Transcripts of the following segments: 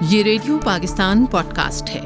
یہ radio Pakistan pod cost ہے۔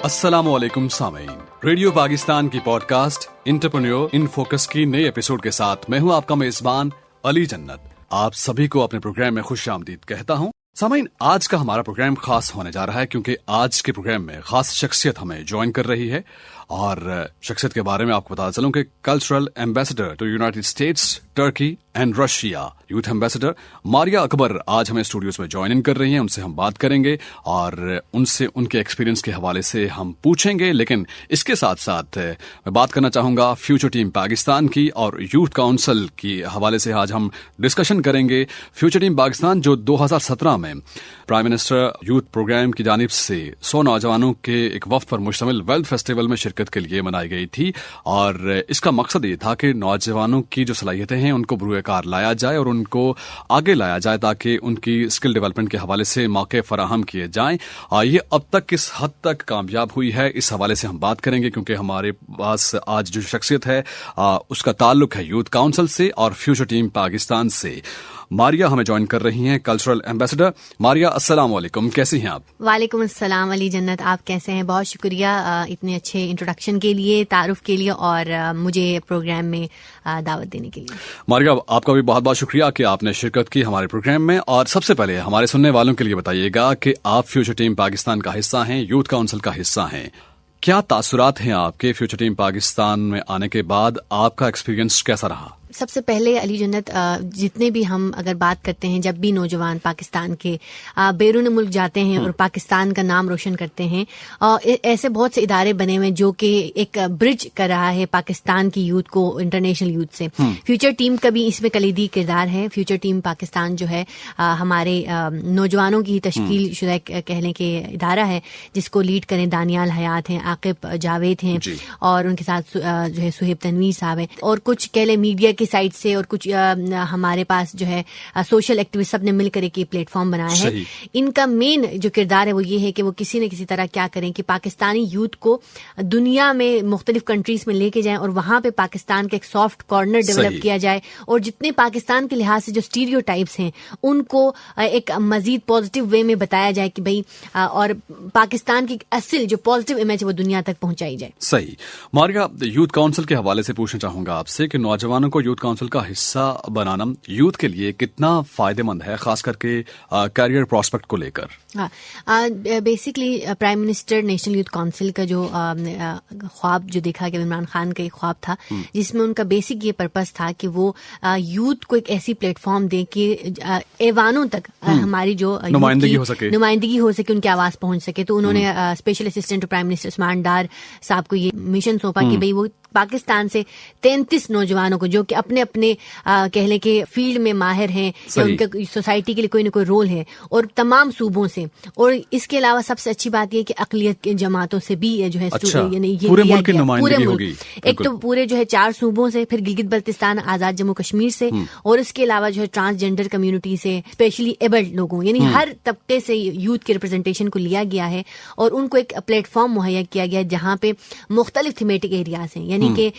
السلام علیکم سامعین، ریڈیو پاکستان کی podcast entrepreneur in focus کی نئے ایپیسوڈ کے ساتھ میں ہوں آپ کا میزبان علی جنت۔ آپ سبھی کو اپنے پروگرام میں خوش آمدید کہتا ہوں۔ سامعین، آج کا ہمارا پروگرام خاص ہونے جا رہا ہے کیونکہ آج کے پروگرام میں خاص شخصیت ہمیں جوائن کر رہی ہے، اور شخصیت کے بارے میں آپ کو بتا چلوں کہ cultural ambassador to United States, Turkey and Russia, youth ambassador Maria Akbar آج ہمیں اسٹوڈیوز میں جوائن ان کر رہی ہیں۔ ان سے ہم بات کریں گے اور ان سے ان کے ایکسپیرینس کے حوالے سے ہم پوچھیں گے، لیکن اس کے ساتھ ساتھ میں بات کرنا چاہوں گا فیوچر ٹیم پاکستان کی اور یوتھ کونسل کی حوالے سے آج ہم ڈسکشن کریں گے۔ فیوچر ٹیم پاکستان جو 2017 میں پرائم منسٹر یوتھ پروگرام کی جانب سے 100 نوجوانوں کے ایک وفد پر مشتمل ورلڈ فیسٹیول میں شرکت کے لیے منائی گئی تھی، اور اس کا مقصد یہ تھا کہ نوجوانوں کی جو صلاحیتیں ہیں ان کو بروئے کار لایا جائے اور ان کو آگے لایا جائے تاکہ ان کی اسکل ڈیولپمنٹ کے حوالے سے موقع فراہم کیے جائیں۔ یہ اب تک کس حد تک کامیاب ہوئی ہے اس حوالے سے ہم بات کریں گے، کیونکہ ہمارے پاس آج جو شخصیت ہے اس کا تعلق ہے یوتھ کونسل سے اور فیوچر ٹیم پاکستان سے۔ ماریا ہمیں جوائن کر رہی ہیں، کلچرل ایمبیسڈر ماریا۔ السلام علیکم، کیسی ہیں آپ؟ وعلیکم السلام علی جنت، آپ کیسے ہیں؟ بہت شکریہ اتنے اچھے انٹروڈکشن کے لیے، تعارف کے لیے اور مجھے پروگرام میں دعوت دینے کے لیے۔ ماریا، آپ کا بھی بہت بہت شکریہ کہ آپ نے شرکت کی ہمارے پروگرام میں۔ اور سب سے پہلے ہمارے سننے والوں کے لیے بتائیے گا کہ آپ فیوچر ٹیم پاکستان کا حصہ ہیں، یوتھ کونسل کا حصہ ہیں، کیا تاثرات ہیں آپ کے فیوچر ٹیم پاکستان میں آنے کے بعد؟ آپ کا ایکسپیرینس کیسا رہا؟ سب سے پہلے علی جنت، جتنے بھی ہم اگر بات کرتے ہیں، جب بھی نوجوان پاکستان کے بیرون ملک جاتے ہیں اور پاکستان کا نام روشن کرتے ہیں، ایسے بہت سے ادارے بنے ہوئے جو کہ ایک برج کر رہا ہے پاکستان کی یوتھ کو انٹرنیشنل یوتھ سے۔ فیوچر ٹیم کا بھی اس میں کلیدی کردار ہے۔ فیوچر ٹیم پاکستان جو ہے ہمارے نوجوانوں کی تشکیل شدہ کہہ لیں کہ ادارہ ہے، جس کو لیڈ کریں دانیال حیات ہیں، عاقب جاوید ہیں، اور ان کے ساتھ جو ہے سہیب تنویر صاحب ہیں، اور کچھ کہہ لیں میڈیا کی سائٹ سے، اور کچھ ہمارے پاس جو ہے سوشل ایکٹیوسٹ سب نے مل کر ایک پلیٹ فارم بنایا ہے۔ ان کا مین جو کردار ہے وہ یہ ہے کہ وہ کسی نہ کسی طرح کیا کریں کہ پاکستانی یوتھ کو دنیا میں مختلف کنٹریز میں لے کے جائیں، اور وہاں پہ پاکستان کا ایک سافٹ کارنر ڈیولپ کیا جائے، اور جتنے پاکستان کے لحاظ سے جو اسٹیریو ٹائپس ہیں ان کو ایک مزید پازیٹیو وے میں بتایا جائے کہ بھائی، اور پاکستان کی اصل جو پازیٹیو امیج ہے وہ دنیا تک پہنچائی جائے۔ صحیح۔ ماریا، یوتھ کونسل کے حوالے سے پوچھنا چاہوں گا آپ سے کہ نوجوانوں کو یوتھ کونسل کا حصہ بنانا یوتھ کے لیے کتنا فائدہ مند ہے، خاص کر کے کیریئر پراسپیکٹ کو لے کر؟ Basically prime minister national youth council کا جو خواب جو دیکھا کہ عمران خان کا ایک خواب تھا، جس میں ان کا بیسک یہ پرپس تھا کہ وہ یوتھ کو ایک ایسی پلیٹ فارم دے کہ ایوانوں تک ہماری جو نمائندگی ہو سکے، ان کی آواز پہنچ سکے۔ تو انہوں نے special assistant prime minister Usman Dar صاحب کو یہ مشن سونپا کہ بھئی وہ پاکستان سے 33 نوجوانوں کو جو کہ اپنے اپنے کہہ لیں کہ فیلڈ میں ماہر ہیں، یا ان کا سوسائٹی کے لیے کوئی نہ کوئی رول ہے، اور تمام صوبوں سے، اور اس کے علاوہ سب سے اچھی بات یہ کہ اقلیت کے جماعتوں سے بھی جو ہے یعنی پورے ملک، ایک تو پورے جو ہے 4 صوبوں سے، پھر گلگت بلتستان، آزاد جموں کشمیر سے، اور اس کے علاوہ جو ہے ٹرانسجینڈر کمیونٹی سے، اسپیشلی ایبلڈ لوگوں، یعنی ہر طبقے سے یوتھ کے ریپرزنٹیشن کو لیا گیا ہے، اور ان کو ایک پلیٹ فارم مہیا کیا گیا ہے جہاں پہ مختلف تھیمیٹک ایریاز ہیں، یعنی کہ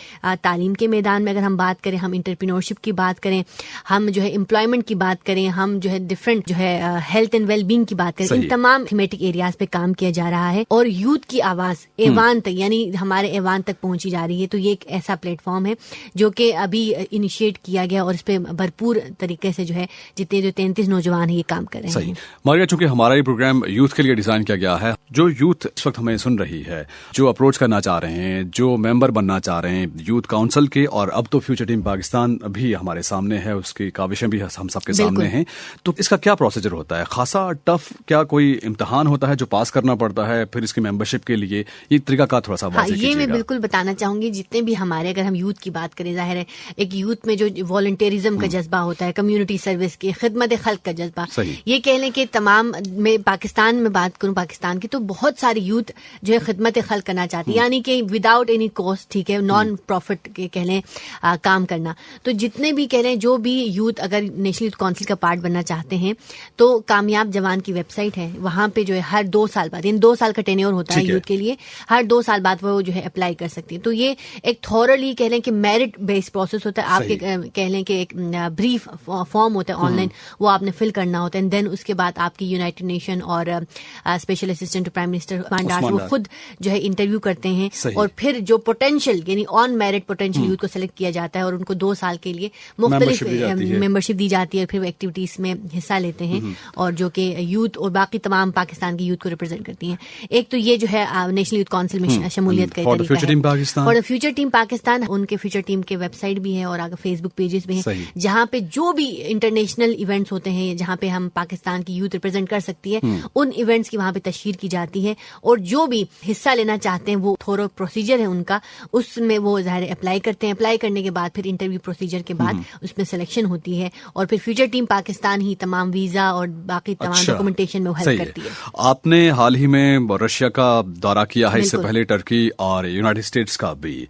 تعلیم کے میدان میں اگر ہم بات کریں، ہم انٹرپرینورشپ کی بات کریں، ہم جو ہے امپلائمنٹ کی بات کریں، ہم جو ہے ڈفرینٹ جو ہے ہیلتھ اینڈ ویل بینگ کی بات کریں، ان تمام تھیمیٹک ایریاز پہ کام کیا جا رہا ہے، اور یوتھ کی آواز ایوان تک، یعنی ہمارے ایوان تک پہنچی جا رہی ہے۔ تو یہ ایک ایسا پلیٹ فارم ہے جو کہ ابھی انیشیٹ کیا گیا، اور اس پہ بھرپور طریقے سے جو ہے جتنے جو 33 نوجوان ہیں یہ کام کر رہے ہیں۔ ماریا، چونکہ ہمارا یہ پروگرام یوتھ کے لیے ڈیزائن کیا گیا ہے، جو یوتھ اس وقت ہمیں سن رہی ہے، جو اپروچ کرنا چاہ رہے ہیں، جو ممبر بننا چاہ رہے ہیں یوتھ کونسل کے، اور اب تو فیوچر ٹیم پاکستان بھی ہمارے سامنے ہے، اس کی کاوشیں بھی ہم سب کے سامنے ہیں، تو اس کا کیا پروسیجر ہوتا ہے؟ خاصا ٹف کیا کوئی امتحان ہوتا ہے جو پاس کرنا پڑتا ہے پھر اس کی ممبرشپ کے لیے؟ یہ طریقہ کا تھوڑا سا واضح کیجیے گا۔ یہ میں بالکل بتانا چاہوں گی، جتنے بھی ہمارے، اگر ہم یوتھ کی بات کریں، ظاہر ہے ایک یوتھ میں جو والنٹیرزم کا جذبہ ہوتا ہے، کمیونٹی سروس کی، خدمت خلق کا جذبہ، یہ کہہ لیں کہ تمام میں پاکستان میں بات کروں پاکستان کی، تو بہت ساری یوتھ جو ہے خدمت خلق کرنا چاہتی ہے، یعنی کہ وداؤٹ اینی کاسٹ، ٹھیک ہے، نان پروفٹ کے کہہ لیں کام کرنا. تو جتنے بھی کہہ لیں جو بھی یوتھ اگر نیشنل یوتھ کونسل کا پارٹ بننا چاہتے ہیں تو کامیاب جوان کی ویب سائٹ ہے, وہاں پہ جو ہے ہر 2 سال بعد, یعنی 2 سال کا ٹینیور ہوتا ہے یوتھ کے لیے, ہر 2 سال بعد وہ جو ہے اپلائی کر سکتی ہے. تو یہ ایک تھورلی کہہ لیں کہ میرٹ بیس پروسیس ہوتا ہے. آپ کے کہہ لیں کہ ایک بریف فارم ہوتا ہے آن لائن, وہ آپ نے فل کرنا ہوتا ہے. دین اس کے بعد آپ کی یونائٹڈ نیشن اور special assistant to prime minister Usman Dar وہ خود جو ہے انٹرویو کرتے ہیں, اور پھر جو پوٹینشیل یعنی آن میرٹ پوٹینشیل یوتھ کو سلیکٹ کیا جاتا ہے, اور ان کو 2 سال کے لیے مختلف ممبرشپ دی جاتی ہے, پھر وہ ایکٹیویٹیز میں حصہ لیتے ہیں, اور جو کہ یوتھ اور باقی تمام پاکستان کی یوتھ کو ریپرزینٹ کرتی ہیں. ایک تو یہ جو ہے نیشنل یوتھ کونسل میں شمولیت کا طریقہ ہے. اور فیوچر ٹیم پاکستان, ان کے فیوچر ٹیم کے ویب سائٹ بھی ہے اور آگے فیس بک پیجز بھی ہیں, جہاں پہ جو بھی انٹرنیشنل ایونٹس ہوتے ہیں جہاں پہ ہم پاکستان کی یوتھ ریپرزینٹ کر سکتی ہے, ان ایونٹس کی وہاں پہ تشہیر کی جاتی ہے. اور جو بھی حصہ لینا چاہتے ہیں وہ تھورو پروسیجر ہے ان کا, اس میں وہ ظاہر اپلائی کرتے ہیں. اپلائی کرنے کے بعد پھر انٹرویو پروسیجر کے بعد اس میں سلیکشن ہوتی ہے, اور پھر فیوچر ٹیم پاکستان ہی تمام ویزا اور باقی تمام ڈاکومنٹیشن میں ہیلپ کرتی ہے. آپ نے حال ہی میں رشیا کا دورہ کیا ہے, اس سے پہلے ٹرکی اور یونائٹڈ اسٹیٹس کا بھی.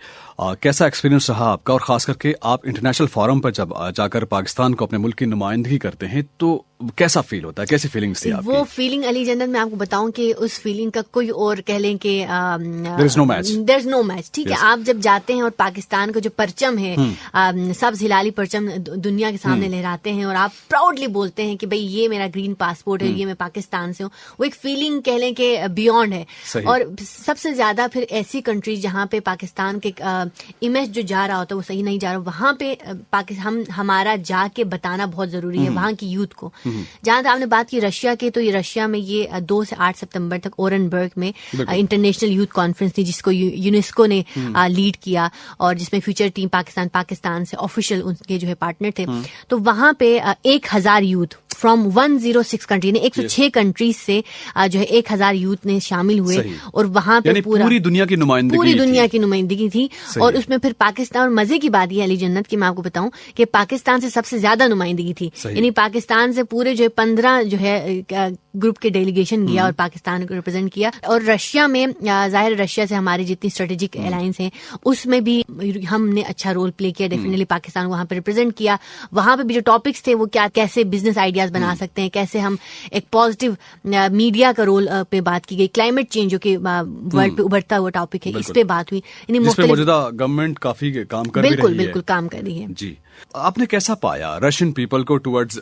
کیسا ایکسپیرینس رہا آپ کا, اور خاص کر کے آپ انٹرنیشنل فورم پر جب جا کر پاکستان کو اپنے ملک کی نمائندگی کرتے ہیں تو کیسا فیل ہوتا ہے, کیسی فیلنگس تھی آپ کی؟ وہ فیلنگ علی جنت میں آپ کو بتاؤں کہ اس فیلنگ کا کوئی اور کہہ لیں کہ there is no match. ٹھیک ہے, آپ جب جاتے ہیں اور پاکستان کا جو پرچم ہے سبز ہلالی پرچم دنیا کے سامنے لہراتے ہیں, اور آپ پراؤڈلی بولتے ہیں کہ بھئی یہ میرا گرین پاسپورٹ ہے, یہ میں پاکستان سے ہوں, وہ ایک فیلنگ کہہ لیں کہ بیونڈ ہے. اور سب سے زیادہ پھر ایسی کنٹریز جہاں پہ پاکستان کے امیج جو جا رہا ہوتا ہے وہ صحیح نہیں جا رہا, وہاں پہ ہمارا جا کے بتانا بہت ضروری ہے وہاں کی یوتھ کو. جہاں تک آپ نے بات کی رشیا کے, تو یہ رشیا میں یہ 2 سے 8 ستمبر تک اورنبرگ میں انٹرنیشنل یوتھ کانفرنس تھی, جس کو یونیسکو نے لیڈ کیا, اور جس میں فیوچر ٹیم پاکستان سے آفیشیل ان کے جو ہے پارٹنر تھے. تو وہاں پہ 1000 یوتھ فرام 106 کنٹری, یعنی 106 کنٹریز سے جو ہے 1000 یوتھ نے شامل ہوئے, اور وہاں پہ پوری دنیا کی نمائندگی تھی. اور اس میں پھر پاکستان, اور مزے کی بات یہ علی جنت کی میں آپ کو بتاؤں کہ پاکستان سے سب سے زیادہ نمائندگی تھی, یعنی پاکستان سے پورے جو ہے 15 جو ہے گروپ کے ڈیلیگیشن گیا اور پاکستان کو ریپرزینٹ کیا. اور رشیا میں ظاہر رشیا سے ہماری جتنی اسٹریٹجک الائنس ہیں اس میں بھی ہم نے اچھا رول پلے کیا, ڈیفینیٹلی پاکستان کو وہاں پہ ریپرزینٹ کیا. وہاں پہ بھی جو ٹاپکس تھے وہ کیسے بزنس آئیڈیاز بنا سکتے ہیں, کیسے ہم ایک پازیٹیو میڈیا کا رول پہ بات کی گئی. کلائمیٹ چینج جو کہ ورلڈ پہ ابھرتا ہوا ٹاپک ہے, اس پہ بات ہوئی. یعنی موجودہ گورنمنٹ کافی کام کر رہی ہے. بالکل کام کر رہی ہے. جی, آپ نے کیسا پایا رشین پیپل کو ٹورڈز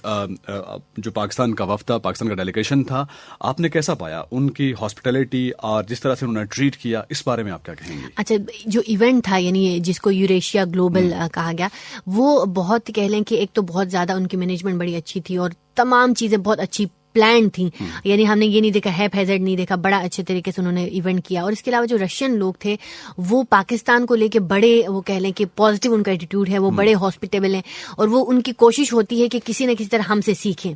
جو پاکستان کا وفد تھا, پاکستان کا ڈیلیگیشن تھا, آپ نے کیسا پایا ان کی ہاسپٹیلٹی اور جس طرح سے انہوں نے ٹریٹ کیا, اس بارے میں آپ کیا کہیں گے؟ اچھا, جو ایونٹ تھا یعنی جس کو یوریشیا گلوبل کہا گیا, وہ بہت کہہ لیں کہ ایک تو بہت زیادہ ان کی مینجمنٹ بڑی اچھی تھی, اور تمام چیزیں بہت اچھی پلان تھیں. یعنی ہم نے یہ نہیں دیکھا ہیزرڈ نہیں دیکھا, بڑا اچھے طریقے سے انہوں نے ایونٹ کیا. اور اس کے علاوہ جو رشین لوگ تھے وہ پاکستان کو لے کے بڑے, وہ کہہ لیں کہ پازیٹیو ان کا ایٹیٹیوڈ ہے, وہ بڑے ہاسپٹیبل ہیں, اور وہ ان کی کوشش ہوتی ہے کہ کسی نہ کسی طرح ہم سے سیکھیں.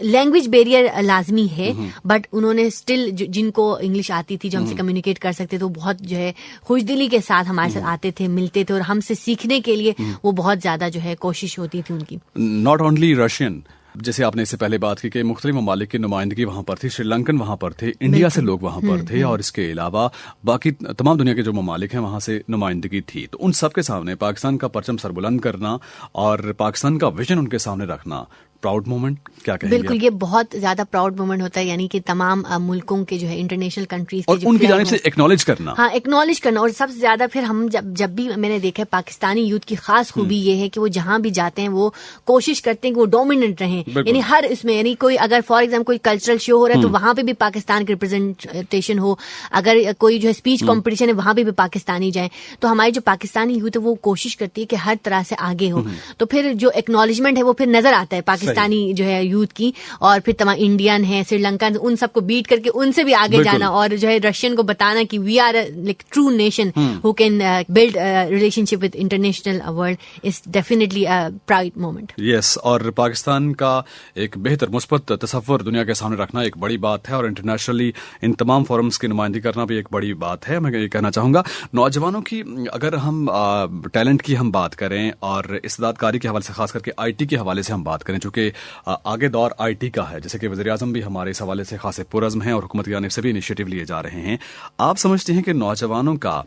لینگویج بیریئر لازمی ہے, بٹ انہوں نے اسٹل جن کو انگلش آتی تھی, جو ہم سے کمیونیکیٹ کر سکتے تھے, وہ بہت جو ہے خوش دلی کے ساتھ ہمارے ساتھ آتے تھے, ملتے تھے, اور ہم سے سیکھنے کے لیے وہ بہت زیادہ جو ہے کوشش ہوتی تھی ان کی. ناٹ اونلی رشین, جیسے آپ نے اس سے پہلے بات کی کہ مختلف ممالک کی نمائندگی وہاں پر تھی, سری لنکن وہاں پر تھے, انڈیا سے لوگ وہاں پر تھے, اور اس کے علاوہ باقی تمام دنیا کے جو ممالک ہیں وہاں سے نمائندگی تھی. تو ان سب کے سامنے پاکستان کا پرچم سربلند کرنا اور پاکستان کا ویژن ان کے سامنے رکھنا, پراؤڈ مومنٹ کیا کہیں گے؟ بالکل, یہ بہت زیادہ پراؤڈ مومنٹ ہوتا ہے, یعنی کہ تمام ملکوں کے جو ہے انٹرنیشنل کنٹریز اور ان کی جانب سے ایکنالج کرنا. ہاں, ایکنالج کرنا. اور سب سے زیادہ پھر ہم جب بھی میں نے دیکھا پاکستانی یوتھ کی خاص خوبی یہ ہے کہ وہ جہاں بھی جاتے ہیں وہ کوشش کرتے ہیں کہ وہ ڈومیننٹ رہیں, یعنی ہر اس میں, یعنی کوئی اگر فار ایگزامپل کوئی کلچرل شو ہو رہا ہے تو وہاں پہ بھی پاکستان کی ریپرزینٹیشن ہو, اگر کوئی جو ہے اسپیچ کمپٹیشن ہے وہاں پہ بھی پاکستانی جائیں. تو ہماری جو پاکستانی یوتھ ہے وہ کوشش کرتی ہے کہ ہر طرح سے آگے ہو. تو پھر جو ایکنالجمنٹ ہے وہ پھر نظر آتا ہے پاکستانی جو ہے یوتھ کی, اور پھر تمام انڈین ہے, سری لنکن, ان سب کو بیٹ کر کے ان سے بھی آگے جانا, اور جو ہے رشین کو بتانا کہ we are like true nation who can build relationship with international world, is definitely proud moment. Yes, اور پاکستان کا ایک بہتر مثبت تصور دنیا کے سامنے رکھنا ایک بڑی بات ہے, اور انٹرنیشنلی ان تمام فورمز کی نمائندگی کرنا بھی ایک بڑی بات ہے. میں یہ کہنا چاہوں گا نوجوانوں کی, اگر ہم ٹیلنٹ کی ہم بات کریں اور استعداد کاری کے حوالے سے, خاص کر کے آئی ٹی کے حوالے سے ہم بات کریں, چونکہ آگے دور آئی ٹی کا ہے, جیسے کہ وزیر اعظم بھی ہمارے اس حوالے سے خاصے پرعزم ہیں اور حکومت کی جانب سے بھی انیشیٹو لیے جا رہے ہیں. آپ سمجھتے ہیں کہ نوجوانوں کا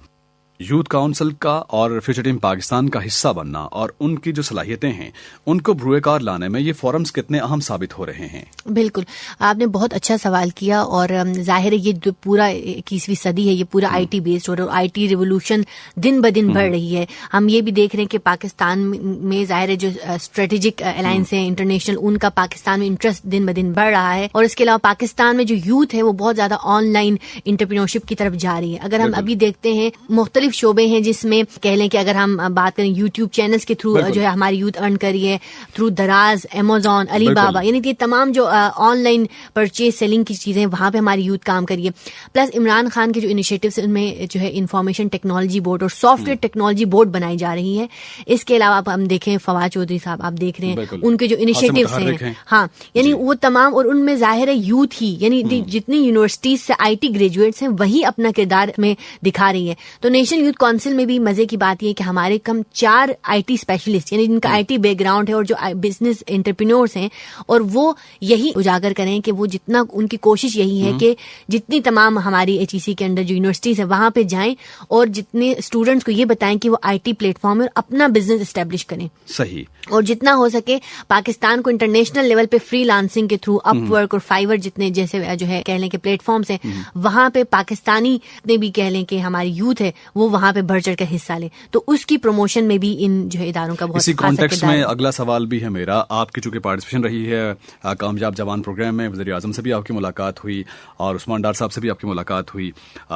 یوتھ کاؤنسل کا اور فیوچر ٹیم پاکستان کا حصہ بننا اور ان کی جو صلاحیتیں ہیں ان کو بروئے کار لانے میں یہ فورمز کتنے اہم ثابت ہو رہے ہیں؟ بالکل، آپ نے بہت اچھا سوال کیا، اور ظاہر ہے یہ پورا 21ویں صدی ہے، یہ پورا آئی ٹی بیسڈ اور آئی ٹی ریولوشن دن بدن بڑھ رہی ہے. ہم یہ بھی دیکھ رہے ہیں کہ پاکستان میں ظاہر ہے جو اسٹریٹجک الائنس ہیں انٹرنیشنل، ان کا پاکستان میں انٹرسٹ دن بدن بڑھ رہا ہے، اور اس کے علاوہ پاکستان میں جو یوتھ ہے وہ بہت زیادہ آن لائن انٹرپرینورشپ کی طرف جا رہی ہے. اگر ہم ابھی دیکھتے ہیں مختلف شعبے ہیں جس میں کہہ لیں کہ اگر ہم بات کریں یوٹیوب چینلز کے تھرو جو ہے ہماری یوتھ ارن کری ہے، تھرو دراز، امیزون، علی بابا، یعنی کہ تمام جو آن لائن پرچیز سیلنگ کی چیزیں وہاں پہ ہماری یوتھ کام کری ہے. پلس عمران خان کے جو انیشیٹوز ان میں جو ہے انفارمیشن ٹیکنالوجی بورڈ اور سافٹ ویئر ٹیکنالوجی بورڈ بنائی جا رہی ہے. اس کے علاوہ ہم دیکھیں فواد چودھری صاحب، آپ دیکھ رہے ہیں ان کے جو انیشیٹوز ہیں، ہاں یعنی وہ تمام، اور ان میں ظاہر ہے یوتھ ہی، یعنی جتنی یونیورسٹیز سے آئی ٹی گریجویٹس ہیں وہی اپنا کردار میں دکھا رہی ہے. تو نیشنل یوتھ کونسل میں بھی مزے کی بات یہ ہے کہ ہمارے کم 4 آئی ٹی اسپیشلسٹ، یعنی جن کا آئی ٹی بیک گراؤنڈ ہے اور جو بزنس انٹرپرینورس ہیں، اور وہ یہی اجاگر کریں کہ وہ جتنا ان کی کوشش یہی ہے کہ جتنی تمام ہماری ایچ ای سی کے اندر جو یونیورسٹیز ہیں وہاں پہ جائیں اور جتنے اسٹوڈنٹس کو یہ بتائیں کہ وہ آئی ٹی پلیٹ فارم میں اپنا بزنس اسٹیبلش کریں. صحیح. اور جتنا ہو سکے پاکستان کو انٹرنیشنل لیول پہ فری لانسنگ کے تھرو اپ ورک اور فائیور جتنے جیسے جو ہے کہہ لیں کہ پلیٹ فارمس ہیں، وہاں پہ پاکستانی نے بھی کہہ لیں کہ ہماری یوتھ ہے وہ وہاں پہ بڑھ چڑھ کر حصہ لے. تو اس کی پروموشن میں بھی ان جو ہے اداروں کا بہت اسی کانٹیکسٹ میں اگلا سوال بھی ہے میرا. آپ کی چونکہ پارٹیسپیشن رہی ہے کامیاب جوان پروگرام میں، وزیر اعظم سے بھی آپ کی ملاقات ہوئی اور عثمان ڈار صاحب سے بھی آپ کی ملاقات ہوئی.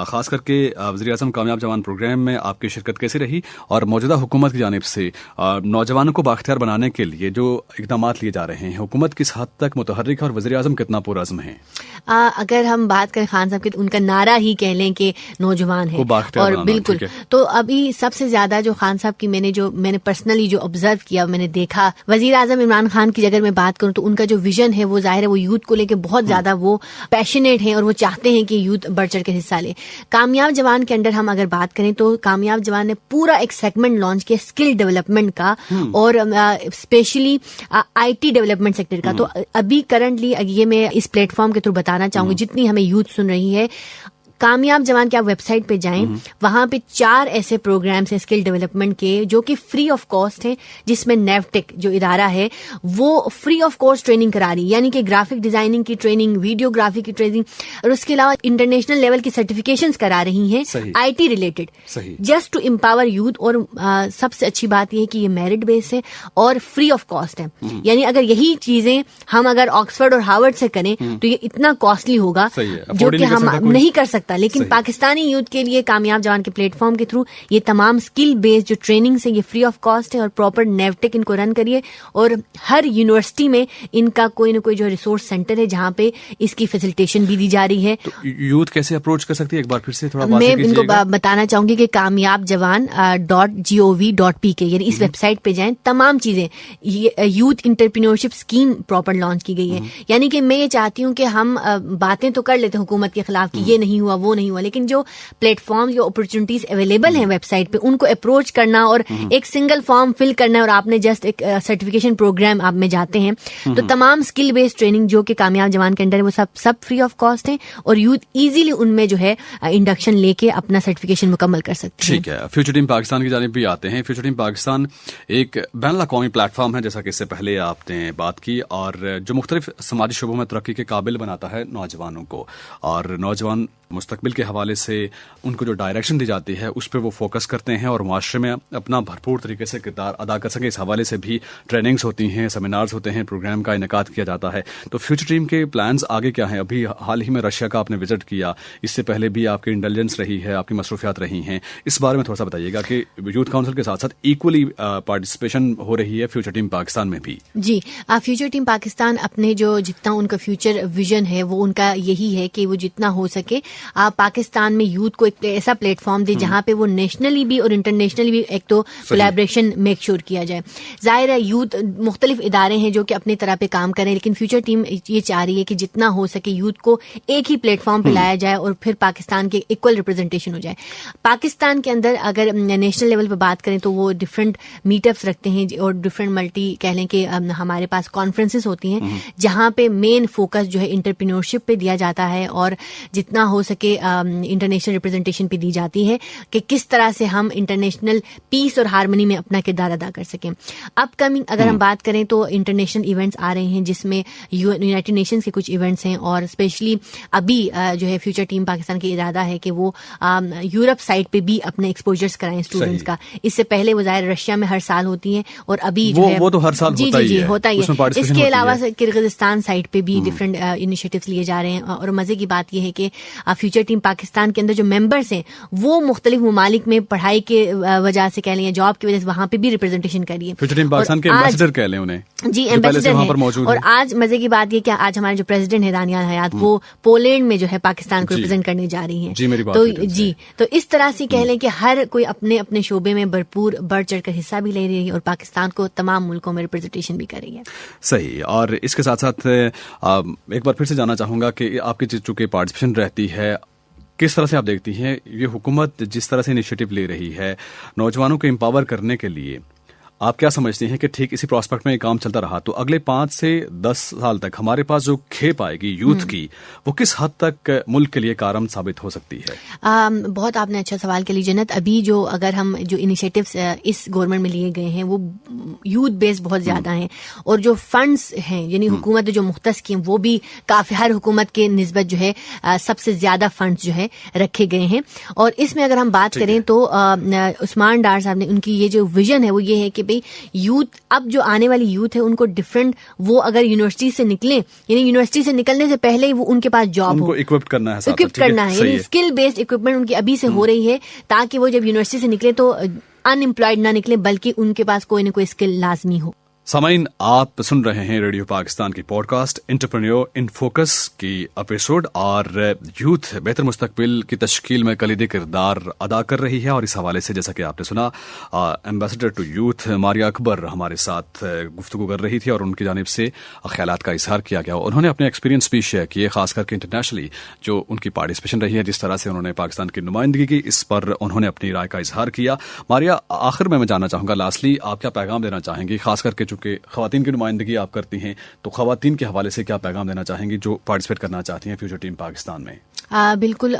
خاص کر کے وزیر اعظم کامیاب جوان پروگرام میں آپ کی شرکت کیسی رہی، اور موجودہ حکومت کی جانب سے نوجوانوں کو بااختیار بنانے کے لیے جو اقدامات لیے جا رہے ہیں، حکومت کس حد تک متحرک ہے اور وزیر اعظم کتنا پرعزم ہے؟ اگر ہم بات کریں خان صاحب کی تو ان کا نعرہ ہی کہہ لیں کہ نوجوان ہے، اور بالکل. تو ابھی سب سے زیادہ جو خان صاحب کی میں نے پرسنلی جو آبزرو کیا، میں نے دیکھا وزیر اعظم عمران خان کی اگر میں بات کروں تو ان کا جو ویژن ہے وہ ظاہر ہے وہ یوتھ کو لے کے بہت زیادہ وہ پیشنیٹ ہیں اور وہ چاہتے ہیں کہ یوتھ بڑھ چڑھ کے حصہ لے. کامیاب جوان کے انڈر ہم اگر بات کریں تو کامیاب جوان نے پورا ایک سیگمنٹ لانچ کیا اسکل ڈیولپمنٹ کا اور specially IT development sector کا. تو ابھی کرنٹلی یہ میں اس پلیٹ فارم کے تھرو بتانا چاہوں گی جتنی ہمیں یوتھ سن رہی ہے، کامیاب جوان کی آپ ویب سائٹ پہ جائیں، وہاں پہ 4 ایسے پروگرامس ہیں اسکل ڈیولپمنٹ کے جو کہ فری آف کاسٹ ہیں، جس میں نیوٹیک جو ادارہ ہے وہ فری آف کاسٹ ٹریننگ کرا رہی ہے، یعنی کہ گرافک ڈیزائننگ کی ٹریننگ، ویڈیوگرافی کی ٹریننگ، اور اس کے علاوہ انٹرنیشنل لیول کی سرٹیفکیشنز کرا رہی ہیں IT related, just to empower youth. اور سب سے اچھی بات یہ ہے کہ یہ میرٹ بیس ہے اور فری آف کاسٹ ہے. یعنی اگر یہی چیزیں ہم اگر آکسفورڈ اور ہارورڈ سے کریں تو یہ اتنا کاسٹلی ہوگا جو کہ ہم نہیں کر سکتے. لیکن پاکستانی یوتھ کے لیے کامیاب جوان کے پلیٹ فارم کے تھرو یہ تمام اسکل بیسڈ جو ٹریننگ سے یہ فری آف کاسٹ ہے، اور پراپر نیوٹیک ان کو رن کریے، اور ہر یونیورسٹی میں ان کا کوئی نہ کوئی جو ریسورس سینٹر ہے جہاں پہ اس کی فیسلٹیشن بھی دی جا رہی ہے. یوتھ کیسے اپروچ کر سکتی ہے، ایک بار پھر سے تھوڑا میں ان کو بتانا چاہوں گی کہ کامیاب جوان .gov.pk یعنی اس ویب سائٹ پہ جائیں. تمام چیزیں youth entrepreneurship scheme proper launch کی گئی ہے. یعنی کہ میں یہ چاہتی ہوں کہ ہم باتیں تو کر لیتے ہیں حکومت کے خلاف کہ یہ نہیں ہوا وہ نہیں ہوا، لیکن جو پلیٹ فارم جو اپرچونٹیز اویلیبل ہیں ویب سائٹ پہ ان کو اپروچ کرنا اور ایک سنگل فارم فل کرنا، اور آپ نے جسٹ ایک سرٹیفکیشن پروگرام آپ میں جاتے ہیں تو تمام اسکل بیسڈ ٹریننگ جو کہ کامیاب جوان کے انڈر وہ سب فری آف کاسٹ ہیں، اور یوتھ ایزیلی ان میں جو ہے انڈکشن لے کے اپنا سرٹیفکیشن مکمل کر سکتے ہیں. ٹھیک ہے، فیوچر ٹیم پاکستان کی جانب بھی آتے ہیں. فیوچر ٹیم پاکستان ایک بین الاقوامی پلیٹ فارم ہے، جیسا کہ اس سے پہلے آپ نے بات کی، اور جو مختلف سماجی شعبوں میں ترقی کے قابل بناتا ہے نوجوانوں کو، اور نوجوان مستقبل کے حوالے سے ان کو جو ڈائریکشن دی جاتی ہے اس پہ وہ فوکس کرتے ہیں اور معاشرے میں اپنا بھرپور طریقے سے کردار ادا کر سکیں. اس حوالے سے بھی ٹریننگز ہوتی ہیں، سیمینارز ہوتے ہیں، پروگرام کا انعقاد کیا جاتا ہے. تو فیوچر ٹیم کے پلانز آگے کیا ہیں؟ ابھی حال ہی میں رشیا کا آپ نے وزٹ کیا، اس سے پہلے بھی آپ کی انٹیلیجنس رہی ہے، آپ کی مصروفیات رہی ہیں. اس بارے میں تھوڑا سا بتائیے گا کہ یوتھ کاؤنسل کے ساتھ ساتھ ایکولی پارٹیسپیشن ہو رہی ہے فیوچر ٹیم پاکستان میں بھی. جی، فیوچر ٹیم پاکستان اپنے جو جتنا ان کا فیوچر ویژن ہے وہ ان کا یہی ہے کہ وہ جتنا ہو سکے پاکستان میں یوتھ کو ایک ایسا پلیٹ فارم دے جہاں پہ وہ نیشنلی بھی اور انٹرنیشنلی بھی ایک تو کولیبریشن میک شور کیا جائے. ظاہر ہے یوتھ مختلف ادارے ہیں جو کہ اپنی طرح پہ کام کریں، لیکن فیوچر ٹیم یہ چاہ رہی ہے کہ جتنا ہو سکے یوتھ کو ایک ہی پلیٹ فارم پہ لایا جائے اور پھر پاکستان کے ایکول ریپرزنٹیشن ہو جائے. پاکستان کے اندر اگر نیشنل لیول پہ بات کریں تو وہ ڈفرینٹ میٹ اپس رکھتے ہیں اور ڈفرینٹ ملٹی کہہ لیں کہ ہمارے پاس کانفرنسز ہوتی ہیں جہاں پہ مین فوکس جو ہے انٹرپرینورشپ پہ دیا جاتا ہے، اور جتنا ہو سکے انٹرنیشنل ریپرزنٹیشن پہ دی جاتی ہے کہ کس طرح سے ہم انٹرنیشنل پیس اور ہارمنی میں اپنا کردار ادا کر سکیں. اپ کمنگ اگر ہم بات کریں تو انٹرنیشنل ایونٹس آ رہے ہیں جس میں یونائٹڈ نیشنز کے کچھ ایونٹس ہیں, اور اسپیشلی ابھی جو ہے فیوچر ٹیم پاکستان کی ارادہ ہے کہ وہ یورپ سائٹ پہ بھی اپنے ایکسپوجرز کرائیں اسٹوڈنٹس کا. اس سے پہلے وہ ظاہر رشیا میں ہر سال ہوتی ہیں, اور ابھی جو ہے وہ تو ہر سال ہوتا ہی ہے. اس کے علاوہ کرغزستان سائٹ پہ بھی ڈفرینٹ انیشیٹوز لیے جا رہے ہیں. اور مزے کی بات یہ ہے کہ فیوچر ٹیم پاکستان کے اندر جو ممبرس ہیں وہ مختلف ممالک میں پڑھائی کے وجہ سے کہہ لیں, جاب کی وجہ سے وہاں پہ بھی ریپرزنٹیشن کر رہی ہے. فیوچر ٹیم پاکستان کے ایمبیسڈر کہہ لیں انہیں, جی ایمبیسڈر ہیں. اور آج مزے کی بات یہ کہ آج ہمارے جو پریزیڈنٹ ہے دانیال حیات, وہ پولینڈ میں جو ہے پاکستان کو ریپرزینٹ کرنے جا رہی ہیں. تو اس طرح سے کہہ لیں کہ ہر کوئی اپنے اپنے شعبے میں بھرپور بڑھ چڑھ کر حصہ بھی لے رہی ہے, اور پاکستان کو تمام ملکوں میں ریپرزنٹیشن بھی کر رہی ہے. صحیح. اور اس کے ساتھ ساتھ ایک بار پھر سے جاننا چاہوں گا کہ آپ کی چونکہ پارٹیسپیشن رہتی ہے, کس طرح سے آپ دیکھتی ہیں یہ حکومت جس طرح سے انیشیٹو لے رہی ہے نوجوانوں کو امپاور کرنے کے لیے, آپ کیا سمجھتے ہیں کہ ٹھیک اسی پراسپیکٹ میں یہ کام چلتا رہا تو اگلے 5 سے 10 سال تک ہمارے پاس جو کھیپ آئے گی یوتھ کی, وہ کس حد تک ملک کے لیے کارآمد ثابت ہو سکتی ہے؟ بہت آپ نے اچھا سوال کر لی جنت. ابھی جو اگر ہم جو انیشیٹوز اس گورنمنٹ میں لیے گئے ہیں وہ یوتھ بیس بہت زیادہ ہیں, اور جو فنڈز ہیں یعنی حکومت جو مختص کی ہیں وہ بھی کافی, ہر حکومت کے نسبت جو ہے سب سے زیادہ فنڈز جو ہے رکھے گئے ہیں. اور اس میں اگر ہم بات کریں تو عثمان ڈار صاحب نے, ان کی یہ جو ویژن ہے وہ یہ ہے کہ یوتھ, اب جو آنے والی یوتھ ہے ان کو ڈفرینٹ, وہ اگر یونیورسٹی سے نکلیں یعنی یونیورسٹی سے نکلنے سے پہلے ہی وہ ان کے پاس جاب ہو, اکوپ کرنا ہے یعنی اسکل بیسڈ اکوپمنٹ ان کی ابھی سے ہو رہی ہے, تاکہ وہ جب یونیورسٹی سے نکلے تو ان امپلائڈ نہ نکلے بلکہ ان کے پاس کوئی نہ کوئی اسکل لازمی ہو. سامعین, آپ سن رہے ہیں ریڈیو پاکستان کی podcast entrepreneur in focus کی ایپیسوڈ, اور یوتھ بہتر مستقبل کی تشکیل میں کلیدی کردار ادا کر رہی ہے. اور اس حوالے سے جیسا کہ آپ نے سنا, ایمبیسڈر ٹو یوتھ ماریا اکبر ہمارے ساتھ گفتگو کر رہی تھی, اور ان کی جانب سے خیالات کا اظہار کیا گیا. انہوں نے اپنے ایکسپیرینس بھی شیئر کیے, خاص کر کے انٹرنیشنلی جو ان کی پارٹیسپیشن رہی ہے, جس طرح سے انہوں نے پاکستان کی نمائندگی کی, اس پر انہوں نے اپنی رائے کا اظہار کیا. ماریا, آخر میں جاننا چاہوں گا لاسٹلی آپ کیا پیغام دینا چاہیں گی, خاص کر کے کہ خواتین کی نمائندگی آپ کرتی ہیں, تو خواتین کے حوالے سے کیا پیغام دینا چاہیں گی جو پارٹیسپیٹ کرنا چاہتی ہیں فیوچر ٹیم پاکستان میں؟ بالکل,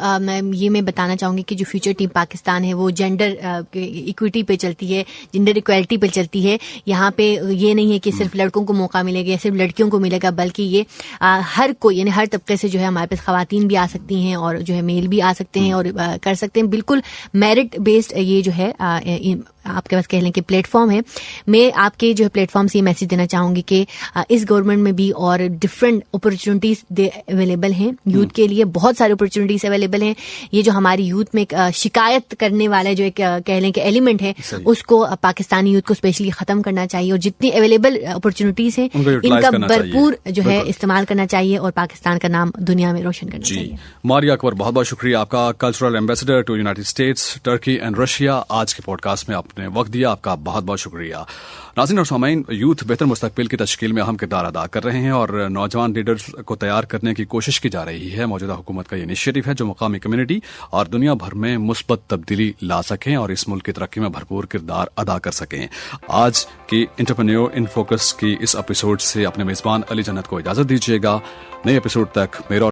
میں بتانا چاہوں گی کہ جو فیوچر ٹیم پاکستان ہے وہ جینڈر ایکویٹی پہ چلتی ہے, جینڈر ایکویلٹی پہ چلتی ہے. یہاں پہ یہ نہیں ہے کہ صرف لڑکوں کو موقع ملے گا یا صرف لڑکیوں کو ملے گا, بلکہ یہ ہر کوئی یعنی ہر طبقے سے جو ہے ہمارے پاس خواتین بھی آ سکتی ہیں, اور جو ہے میل بھی آ سکتے ہیں اور کر سکتے ہیں. بالکل میرٹ بیسڈ یہ جو ہے آپ کے پاس کہہ لیں کہ پلیٹ فارم ہے. میں آپ کے جو ہے پلیٹ فارم سے یہ میسج دینا چاہوں گی کہ اس گورنمنٹ میں بھی اور ڈفرینٹ اپرچونیٹیز اویلیبل ہیں یوتھ کے لیے, بہت سارے اپرچونیٹیز اویلیبل ہیں. یہ جو ہماری یوتھ میں شکایت کرنے والا جو ایک کہہ لیں کہ ایلیمنٹ ہے, اس کو پاکستانی یوتھ کو اسپیشلی ختم کرنا چاہیے, اور جتنی اویلیبل اپرچونیٹیز ہیں ان کا بھرپور جو ہے استعمال کرنا چاہیے, اور پاکستان کا نام دنیا میں روشن کرنا چاہیے. ماریا اکبر, بہت بہت شکریہ آپ کا, cultural ambassador to United States, Turkey and Russia. آج کے پوڈ کاسٹ میں آپ نے وقت دیا, آپ کا بہت بہت شکریہ. ناظرین اور سامعین, یوتھ بہتر مستقبل کی تشکیل میں اہم کردار ادا کر رہے ہیں, اور نوجوان لیڈرز کو تیار کرنے کی کوشش کی جا رہی ہے. موجودہ حکومت کا یہ انیشیٹو ہے جو مقامی کمیونٹی اور دنیا بھر میں مثبت تبدیلی لا سکیں اور اس ملک کی ترقی میں بھرپور کردار ادا کر سکیں. آج کی انٹرپرینیور ان فوکس کی اس ایپیسوڈ سے اپنے میزبان علی جنت کو اجازت دیجیے گا. نئے ایپیسوڈ تک میرا